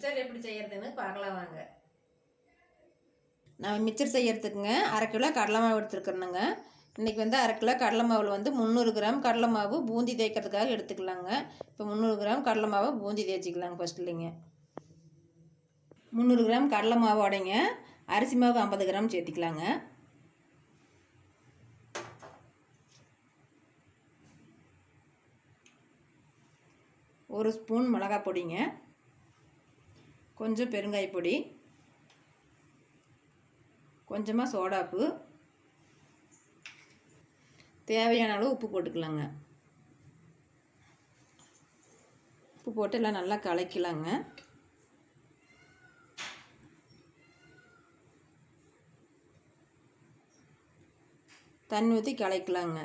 Mixture எப்படி செய்யறதுன்னு பார்க்கலாம் வாங்க. நான் மிச்சர் செய்யறதுக்குங்க 1/2 கிலோ கடலை மாவு எடுத்துருக்குறேனுங்க. இன்றைக்கி வந்து 1/2 கிலோ கடலை மாவில் வந்து 300 கிராம் கடலை மாவு பூந்தி தேய்க்கிறதுக்காக எடுத்துக்கலாங்க. இப்போ 300 கிராம் கடலை மாவை பூந்தி தேய்ச்சிக்கலாங்க. ஃபஸ்ட் இல்லைங்க 300 கிராம் கடலை மாவோடைங்க அரிசி மாவு 50 கிராம் சேர்த்திக்கலாங்க. ஒரு ஸ்பூன் மிளகாய் பொடிங்க, கொஞ்சம் பெருங்காய பொடி, கொஞ்சமாக சோடாப்பு, தேவையான அளவு உப்பு போட்டுக்கலாங்க. உப்பு போட்டு எல்லாம் நல்லா கலக்கலாங்க. தண்ணி ஊற்றி கலக்கலாங்க.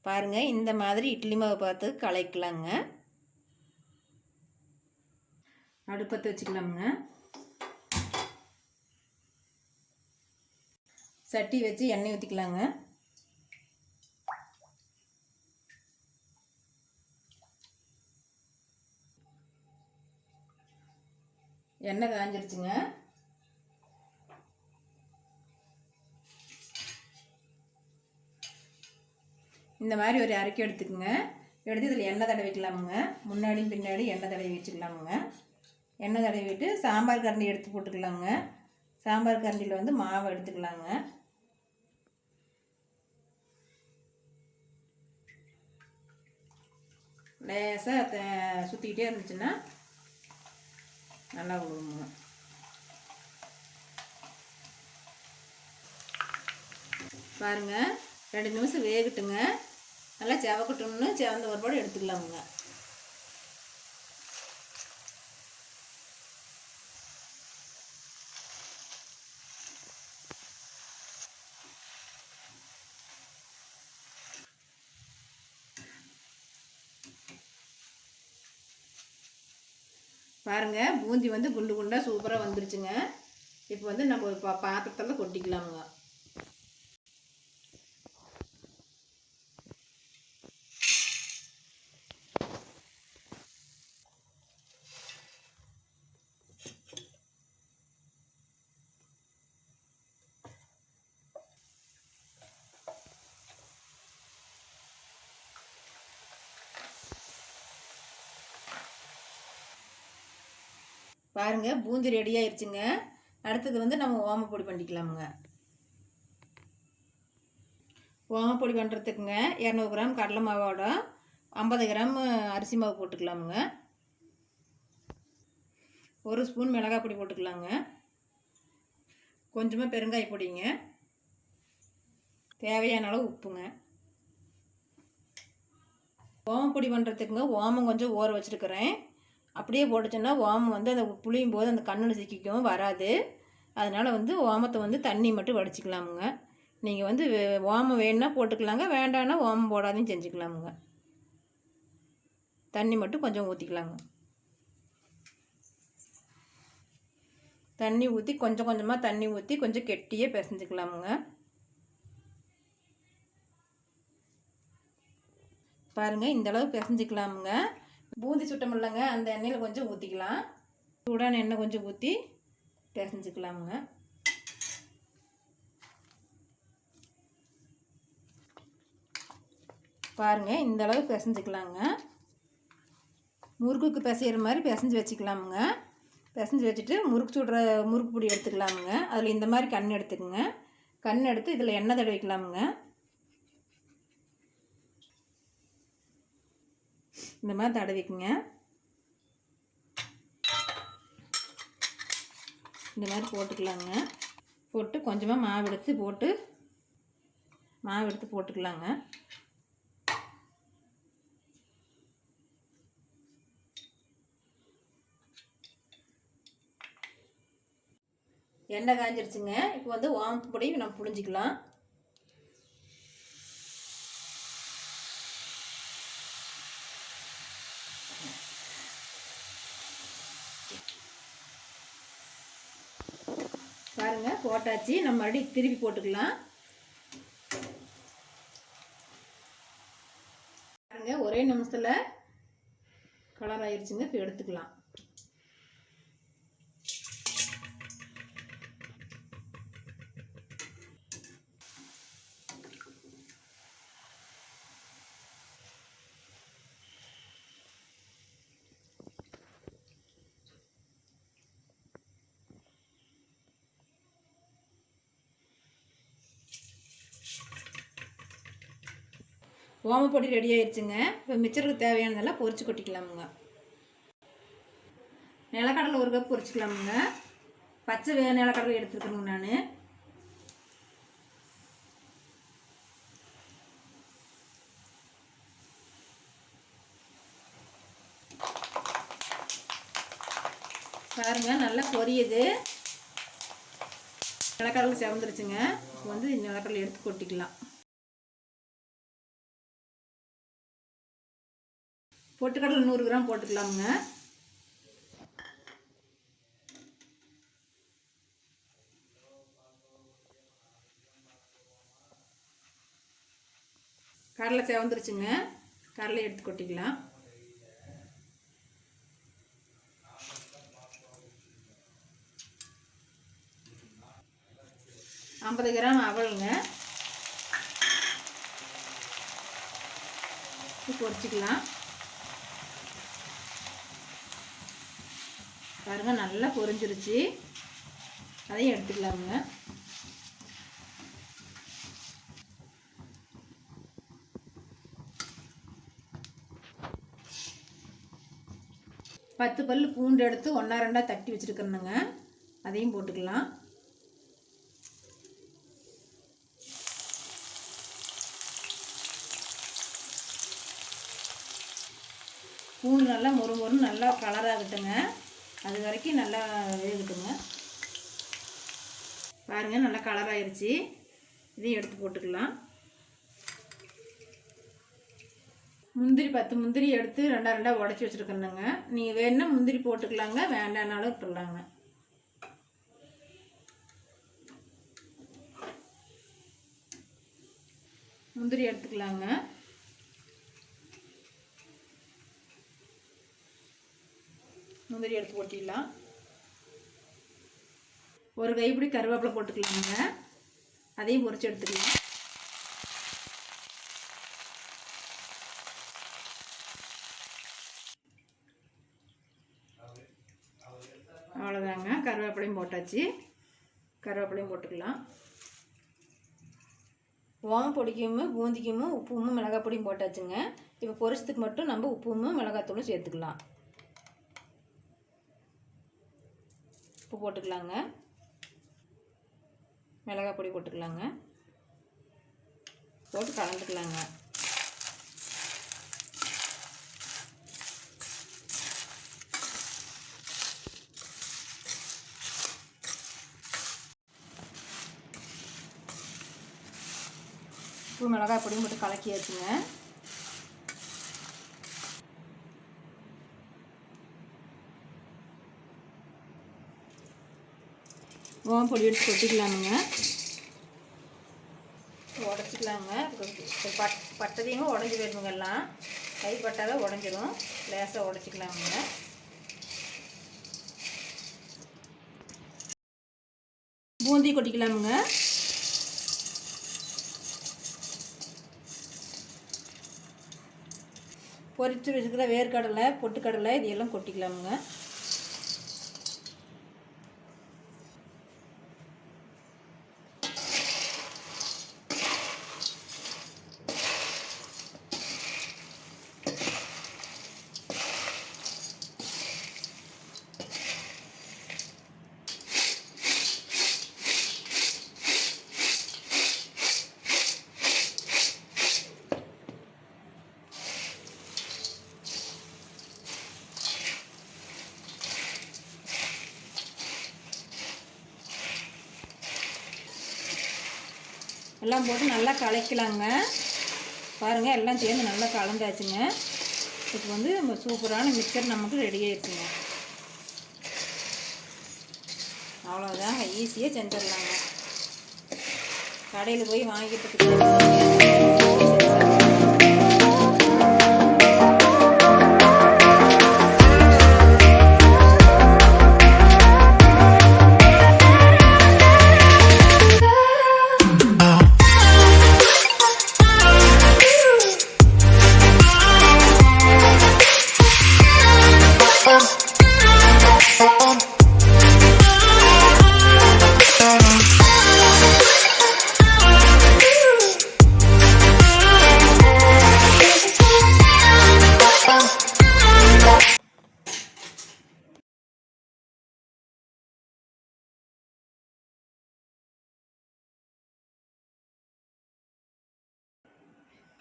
பாருங்கள், இந்த மாதிரி இட்லி மாவு பார்த்து கலக்கலாங்க. அடுப்பத்தை வச்சுக்கலாமுங்க. சட்டி வச்சு எண்ணெய் ஊற்றிக்கலாங்க. எண்ணெய் காஞ்சிருச்சுங்க. இந்த மாதிரி ஒரு அரைக்கி எடுத்துக்கோங்க. எடுத்து இதில் எண்ணெய் தடவிக்கலாமுங்க. முன்னாடியும் பின்னாடி எண்ணெய் தடவி வச்சுக்கலாமுங்க. எண்ணெய் தடவிட்டு சாம்பார் கரண்டி எடுத்து போட்டுக்கலாங்க. சாம்பார் கரண்டியில் வந்து மாவு எடுத்துக்கலாங்க. லேசாக சுற்றிக்கிட்டே இருந்துச்சுன்னா நல்லா விடுவோங்க. பாருங்கள், 2 நிமிஷம் வேகட்டுங்க. நல்லா செவக்கட்டும்னு செவந்த ஒரு பாடு எடுத்துக்கலாமுங்க. பாருங்கள், பூந்தி வந்து குண்டு குண்டாக சூப்பராக வந்துருச்சுங்க. இப்போ வந்து நம்ம பாத்திரத்தில் கொட்டிக்கலாமுங்க. பாருங்கள், பூந்தி ரெடி ஆயிடுச்சுங்க. அடுத்தது வந்து நம்ம ஓமப்பொடி பண்ணிக்கலாமுங்க. ஓமப்பொடி பண்ணுறதுக்குங்க 200 கிராம் கடலை மாவோட 50 கிராம் அரிசி மாவு போட்டுக்கலாமுங்க. 1 ஸ்பூன் மிளகாய் பொடி போட்டுக்கலாங்க. கொஞ்சமாக பெருங்காய பொடிங்க, தேவையான அளவு உப்புங்க. ஓமப்பொடி பண்ணுறதுக்குங்க ஓமம் கொஞ்சம் ஊற வச்சுருக்கிறேன். அப்படியே போட்டுச்சோன்னா ஓமம் வந்து அந்த புளியும் போது அந்த கண்ணில் சிக்கிக்கவும் வராது. அதனால் வந்து ஓமத்தை வந்து தண்ணி மட்டும் வடிச்சிக்கலாமுங்க. நீங்கள் வந்து ஓமம் வேணுன்னா போட்டுக்கலாங்க, வேண்டான்னா ஓமம் போடாதையும் செஞ்சுக்கலாமுங்க. தண்ணி மட்டும் கொஞ்சம் ஊற்றிக்கலாங்க. தண்ணி ஊற்றி கொஞ்சம் கொஞ்சமாக தண்ணி ஊற்றி கொஞ்சம் கெட்டியே பிசைஞ்சிக்கலாமுங்க. பாருங்கள், இந்தளவு பிசைஞ்சிக்கலாமுங்க. பூந்தி சுட்டமில்லைங்க, அந்த எண்ணெயில் கொஞ்சம் ஊற்றிக்கலாம். சூடான எண்ணெய் கொஞ்சம் ஊற்றி பிசைஞ்சிக்கலாமுங்க. பாருங்கள், இந்தளவு பிசைஞ்சிக்கலாங்க. முறுக்குக்கு பிசைகிற மாதிரி பிசைஞ்சு வச்சுக்கலாமுங்க. பிசைஞ்சு வச்சுட்டு முறுக்கு பொடி எடுத்துக்கலாமுங்க. அதில் இந்த மாதிரி கண் எடுத்துக்குங்க. கண் எடுத்து இதில் எண்ணெய் தடவிக்கலாமுங்க. இந்த மாதிரி தடவிக்குங்க. இந்த மாதிரி போட்டுக்கலாங்க. போட்டு கொஞ்சமாக மாவு எடுத்து போட்டுக்கலாங்க. எண்ணெய் காஞ்சிருச்சுங்க. இப்போ வந்து ஓமப்பு பொடி நம்ம புழிஞ்சிக்கலாம். பாருங்கள், போட்டாச்சு. நம்ம மறுபடியும் திருப்பி போட்டுக்கலாம். பாருங்கள் ஒரே நிமிஷத்தில் கலர் ஆயிடுச்சுங்க. இப்போ எடுத்துக்கலாம். ஓமப்பொடி ரெடி ஆயிடுச்சுங்க. இப்போ மிச்சருக்கு தேவையானதெல்லாம் பொரிச்சு கொட்டிக்கலாமுங்க. நிலக்கடலை 1 கப் பொரிச்சிக்கலாமுங்க. பச்சை நிலக்கடலை எடுத்துருக்கணுங்க நான். பாருங்க நல்லா பொரியுது. நிலக்கடலை செவந்துருச்சுங்க. இப்போ வந்து நிலக்கடலை எடுத்து கொட்டிக்கலாம். பொட்டுக்கடலை 100 கிராம் போட்டுக்கலாமுங்க. கடலை செவந்துருச்சுங்க. கடலை எடுத்து கொட்டிக்கலாம். 50 கிராம் அவலுங்க. பொரிச்சிக்கலாம். பாருங்க நல்லா பொரிஞ்சிருச்சு. அதையும் எடுத்துக்கலாமுங்க. பத்து பல் பூண்டு எடுத்து 1 2 தட்டி வச்சுருக்கணுங்க. அதையும் போட்டுக்கலாம். பூண்டு நல்லா மொறு நல்லா கலராகட்டுங்க. அது வரைக்கும் நல்லா வேகட்டுங்க. பாருங்கள் நல்லா கலர் ஆயிடுச்சு. இதையும் எடுத்து போட்டுக்கலாம். முந்திரி 10 முந்திரி எடுத்து 2 2 உடச்சி வச்சுருக்கணுங்க. நீங்கள் வேணுன்னா முந்திரி போட்டுக்கலாங்க, வேண்டானாலும் விட்டுடலாங்க. முந்திரி எடுத்துக்கலாங்க. முந்திரி எடுத்து போட்டிடலாம். ஒரு கைப்பிடி கருவேப்பிலை போட்டுக்கலாங்க. அதையும் பொரிச்சு எடுத்துக்கலாம். அவ்வளோதாங்க, கருவேப்பிலையும் போட்டாச்சு. கருவேப்பிலையும் போட்டுக்கலாம். ஓமப்பொடிக்கும் பூந்திக்கும் உப்பும் மிளகாய் பொடியும் போட்டாச்சுங்க. இப்போ பொரிச்சதுக்கு மட்டும் நம்ம உப்பும் மிளகாத்தூளும் சேர்த்துக்கலாம். உப்பு போட்டுக்கலாங்க. மிளகாய் பொடி போட்டுக்கலாங்க. போட்டு கலந்துக்கலாங்க. உப்பு மிளகாய் பொடியும் போட்டு கலக்கியாச்சுங்க. ஓமம் பொடி எடுத்து கொட்டிக்கலாமுங்க. உடச்சிக்கலாங்க. பட்டதையும் உடஞ்சி போயிருங்க. எல்லாம் கைப்பட்டாதான் உடஞ்சிரும். லேசாக உடச்சிக்கலாமுங்க. பூந்தி கொட்டிக்கலாமுங்க. பொரிச்சு வச்சுக்கிற வேர்க்கடலை பொட்டுக்கடலை இது எல்லாம் கொட்டிக்கலாமுங்க. எல்லாம் போட்டு நல்லா கலக்கலாங்க. பாருங்கள் எல்லாம் சேர்ந்து நல்லா கலந்தாச்சுங்க. இப்போ வந்து நம்ம சூப்பரான மிக்சர் நமக்கு ரெடி ஆயிடுச்சுங்க. அவ்வளோதாங்க, ஈஸியாக செஞ்சிடலாங்க. கடையில் போய் வாங்கிட்டு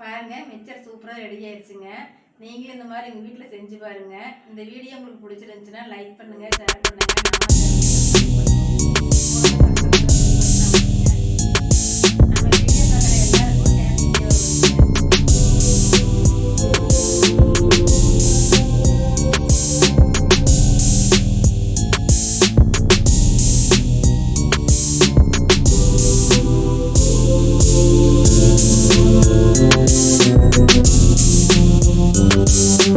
பாருங்கள் மிக்சர் சூப்பராக ரெடி ஆயிடுச்சுங்க. நீங்களும் இந்த மாதிரி எங்கள் வீட்டில் செஞ்சு பாருங்கள். இந்த வீடியோ உங்களுக்கு பிடிச்சிருந்துச்சுன்னா லைக் பண்ணுங்கள், ஷேர் பண்ணுங்கள்.